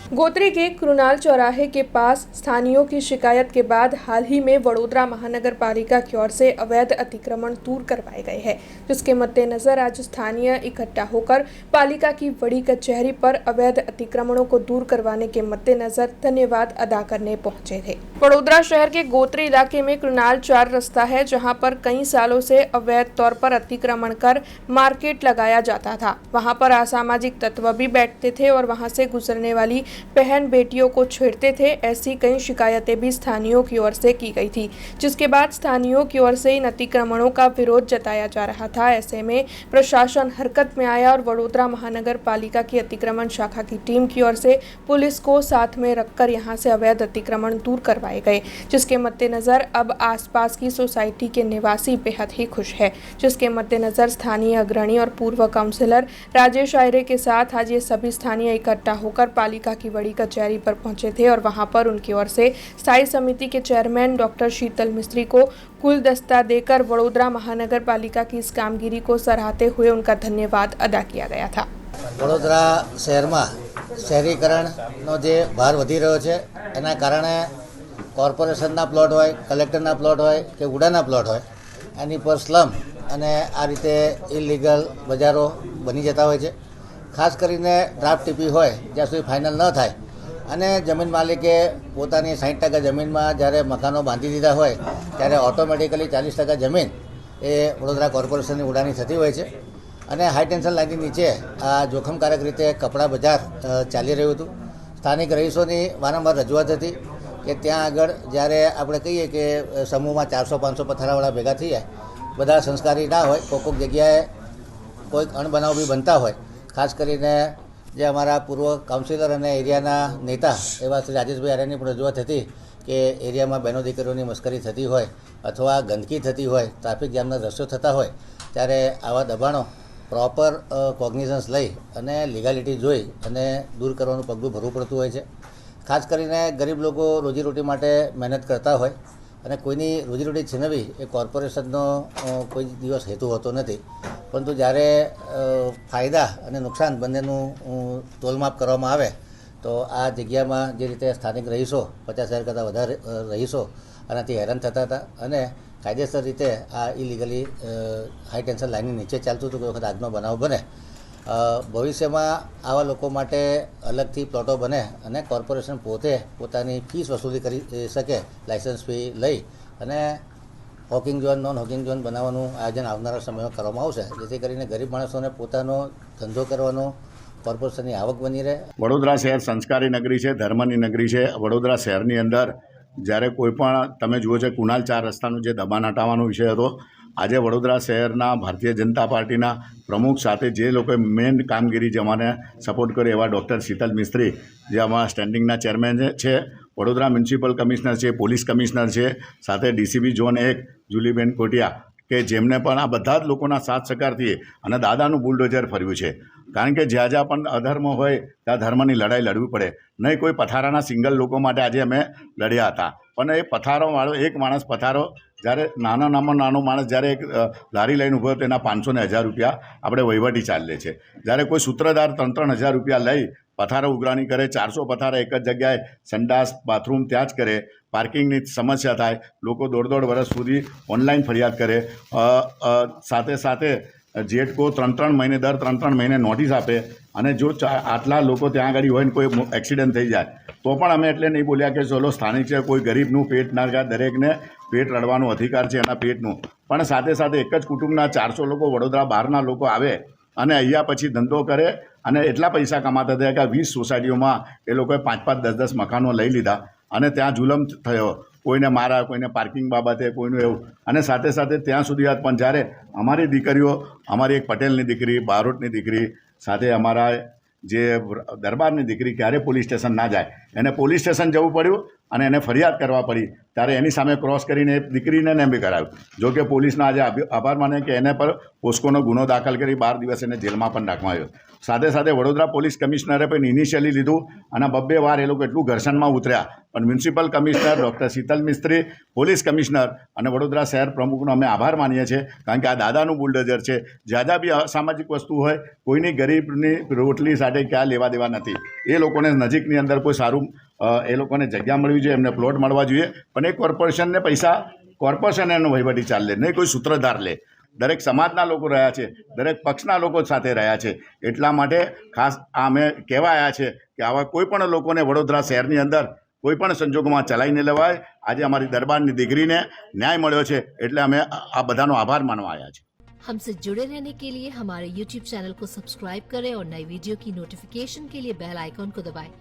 गोत्री के कृणाल चौराहे के पास स्थानीयों की शिकायत के बाद हाल ही में वडोदरा महानगर पालिका की ओर से अवैध अतिक्रमण दूर करवाए गए हैं, जिसके मद्देनजर आज स्थानीय इकट्ठा होकर पालिका की बड़ी कचहरी पर अवैध अतिक्रमणों को दूर करवाने के मद्देनजर धन्यवाद अदा करने पहुंचे थे। वडोदरा शहर के गोत्री इलाके में कृणाल 4 रास्ता है, जहां पर कई सालों से अवैध तौर पर अतिक्रमण कर मार्केट लगाया जाता था। वहां पर असामाजिक तत्व भी बैठते थे और वहां से गुजरने वाली बहन बेटियों को छेड़ते थे। ऐसी कई शिकायतें भी स्थानीयों की ओर से की गई थी, जिसके बाद स्थानीयों की ओर से इन अतिक्रमणों का विरोध जताया जा रहा था। ऐसे में प्रशासन हरकत में आया और वडोदरा महानगर पालिका की अतिक्रमण शाखा की टीम की ओर से पुलिस को साथ में रखकर यहां से अवैध अतिक्रमण दूर करवाए गए, जिसके मद्देनजर अब आसपास की सोसाइटी के निवासी बेहद ही खुश है। जिसके मद्देनजर स्थानीय अग्रणी और पूर्व काउंसिलर राजेश आयरे के साथ आज ये सभी स्थानीय इकट्ठा होकर पालिका की बड़ी कचहरी पर पहुंचे थे और वहां पर उनकी ओर से स्थायी समिति के चेयरमैन डॉक्टर शीतल मिस्त्री को गुलदस्ता देकर वडोदरा महानगर पालिका की इस कामगिरी को सराहते हुए उनका धन्यवाद अदा किया गया था। वडोदरा शहर में शहरीकरणનો જે ભાર વધી રહ્યો છે એના કારણે કોર્પોરેશનના પ્લોટ હોય, કલેક્ટરના પ્લોટ હોય કે ઉડાના પ્લોટ હોય એની પર સ્લમ અને આ રીતે ઇલીગલ બજારો બની જતા હોય છે। ખાસ કરીને ડ્રાફ્ટ ટીપી હોય જ્યાં સુધી ફાઇનલ ન થાય અને જમીન માલિકે પોતાની 60% જમીનમાં જ્યારે મકાનો બાંધી દીધા હોય ત્યારે ઓટોમેટિકલી 40% જમીન એ વડોદરા કોર્પોરેશનની ઉડાની થતી હોય છે અને હાઈ ટેન્શન લાઇનની નીચે આ જોખમકારક રીતે કપડા બજાર ચાલી રહ્યું હતું। સ્થાનિક રહીશોની વારંવાર રજૂઆત હતી કે ત્યાં આગળ જ્યારે આપણે કહીએ કે સમૂહમાં 400-500 પથારાવાળા ભેગા થઈ જાય, બધા સંસ્કારી ના હોય, કોઈક જગ્યાએ કોઈક અણબનાવ બી બનતા હોય। ખાસ કરીને જે અમારા પૂર્વ કાઉન્સિલર અને એરિયાના નેતા એવા શ્રી રાજેશભાઈ આર્યની પણ રજૂઆત હતી કે એરિયામાં બહેનો દીકરીઓની મસ્કરી થતી હોય અથવા ગંદકી થતી હોય, ટ્રાફિક જામના દ્રશ્યો થતા હોય ત્યારે આવા દબાણો પ્રોપર કોગ્નિઝન્સ લઈ અને લીગાલિટી જોઈ અને દૂર કરવાનું પગલું ભરવું પડતું હોય છે। ખાસ કરીને ગરીબ લોકો રોજીરોટી માટે મહેનત કરતા હોય અને કોઈની રોજીરોટી છીનવી એ કોર્પોરેશનનો કોઈ દિવસ હેતુ હોતો નથી, પરંતુ જ્યારે ફાયદા અને નુકસાન બંનેનું તોલમાપ કરવામાં આવે તો આ જગ્યામાં જે રીતે સ્થાનિક રહીશો 50,000 કરતાં વધારે રહીશો આનાથી હેરાન થતા હતા અને કાયદેસર રીતે આ ઇલીગલી હાઈ ટેન્શન લાઇનની નીચે ચાલતું હતું, કોઈ વખત આગનો બનાવ બને। ભવિષ્યમાં આવા લોકો માટે અલગથી પ્લોટો બને અને કોર્પોરેશન પોતે પોતાની ફીસ વસૂલી કરી શકે, લાયસન્સ ફી લઈ અને hawking zone, non hawking zone બનાવવાનું આયોજન આવનારા સમયમાં કરવામાં આવશે, જેથી કરીને ગરીબ માણસોને પોતાનો ધંધો કરવાનો કોર્પોરેશનની આવક બની રહે। વડોદરા શહેર સંસ્કારી નગરી છે, ધર્મની નગરી છે। વડોદરા શહેરની અંદર જ્યારે કોઈ પણ તમે જુઓ છો કુણાલ 4 રસ્તાનું જે દબાણ હટાવવાનો વિષય હતો, આજે વડોદરા શહેરના ભારતીય જનતા પાર્ટીના પ્રમુખ સાથે જે લોકોએ મેઇન કામગીરી જે અમારે સપોર્ટ કર્યો એવા ડૉક્ટર શીતલ મિસ્ત્રી જે અમારા સ્ટેન્ડિંગના ચેરમેન છે, વડોદરા મ્યુનિસિપલ કમિશનર છે, પોલીસ કમિશનર છે, સાથે ડીસીબી ઝોન 1 જુલીબેન કોટિયા કે જેમને પણ આ બધા જ લોકોના સાથ સહકારથી અને દાદાનું બુલડોઝર ફર્યું છે। કારણ કે જ્યાં જ્યાં પણ અધર્મ હોય ત્યાં ધર્મની લડાઈ લડવી પડે, નહીં કોઈ પથારાના સિંગલ લોકો માટે આજે અમે લડ્યા હતા, પણ એ પથારોવાળો એક માણસ પથારો જ્યારે નાનો માણસ જ્યારે એક લારી લઈને ઊભો તો એના 500 ને 1000 રૂપિયા આપણે વહીવટી ચાર્જ લે છે। જ્યારે કોઈ સૂત્રધાર 3-3 હજાર રૂપિયા લઈ પથારો ઉઘરાણી કરે, 400 પથારા એક જ જગ્યાએ સંડાસ બાથરૂમ ત્યાં જ કરે, પાર્કિંગની સમસ્યા થાય, લોકો દોઢ વર્ષ સુધી ઓનલાઈન ફરિયાદ કરે, સાથે સાથે જેટકો 3-3 મહિને દર 3-3 મહિને નોટિસ આપે અને જો આટલા લોકો ત્યાં આગળ હોય ને કોઈ એક્સિડન્ટ થઈ જાય તો પણ અમે એટલે નહીં બોલ્યા કે ચલો સ્થાનિક છે, કોઈ ગરીબનું પેટ ના જાય, દરેકને પેટ રડવાનો અધિકાર છે એના પેટનું, પણ સાથે સાથે એક જ કુટુંબના 400 લોકો વડોદરા બહારના લોકો આવે અને અહીંયા પછી ધંધો કરે અને એટલા પૈસા કમાતા થયા કે 20 સોસાયટીઓમાં એ લોકોએ 5-5, 10-10 મકાનો લઈ લીધા અને ત્યાં જુલમ થયો, કોઈને મારા, કોઈને પાર્કિંગ બાબતે, કોઈનું એવું, અને સાથે સાથે ત્યાં સુધી વાત પણ જ્યારે અમારી દીકરીઓ, અમારી એક પટેલની દીકરી, બારોટની દીકરી, સાથે અમારા જે દરબારની દીકરી ક્યારે પોલીસ સ્ટેશન ના જાય, એને પોલીસ સ્ટેશન જવું પડ્યું અને એને ફરિયાદ કરવા પડી ત્યારે એની સામે ક્રોસ કરીને એ દીકરીને ને બી કરાવ્યું. જો કે પોલીસનો આજે આભાર માને કે એને પર પોસ્કોનો ગુનો દાખલ કરી 12 દિવસ એને જેલમાં પણ રાખવામાં આવ્યો. સાથે સાથે વડોદરા પોલીસ કમિશનરે પણ ઇનિશિયલી લીધું અને 2 વાર એ લોકો એટલું ઘર્ષણમાં ઉતર્યા, પણ મ્યુનિસિપલ કમિશનર ડૉક્ટર શીતલ મિસ્ત્રી, પોલીસ કમિશનર અને વડોદરા શહેર પ્રમુખનો અમે આભાર માનીએ છીએ, કારણ કે આ દાદાનું બુલડોઝર છે. જ્યાં બી અસામાજિક વસ્તુ હોય, કોઈની ગરીબની રોટલી સાથે ક્યાં લેવા દેવા નથી. એ લોકોને નજીકની અંદર કોઈ સારું એ લોકોને જગ્યા મળવી જોઈએ, એમને પ્લોટ મળવા જોઈએ, પણ એ કોર્પોરેશનને પૈસા કોર્પોરેશન એનો વહીવટી ચાલ લે, નહીં કોઈ સૂત્રધાર લે. દરેક સમાજના લોકો રહ્યા છે, દરેક પક્ષના લોકો સાથે રહ્યા છે. એટલા માટે ખાસ આ અમે કહેવા આવ્યા છે કે આવા કોઈ પણ લોકોને વડોદરા શહેરની અંદર કોઈ પણ સંજોગોમાં ચલાવીને લેવાય. આજે અમારી દરબારની દીકરીને ન્યાય મળ્યો છે, એટલે અમે આ બધાનો આભાર માનવા આવ્યા છીએ. हमसे जुड़े रहने के लिए हमारे YouTube चैनल को सब्सक्राइब करें और नई वीडियो की नोटिफिकेशन के लिए बेल आइकॉन को दबाएं।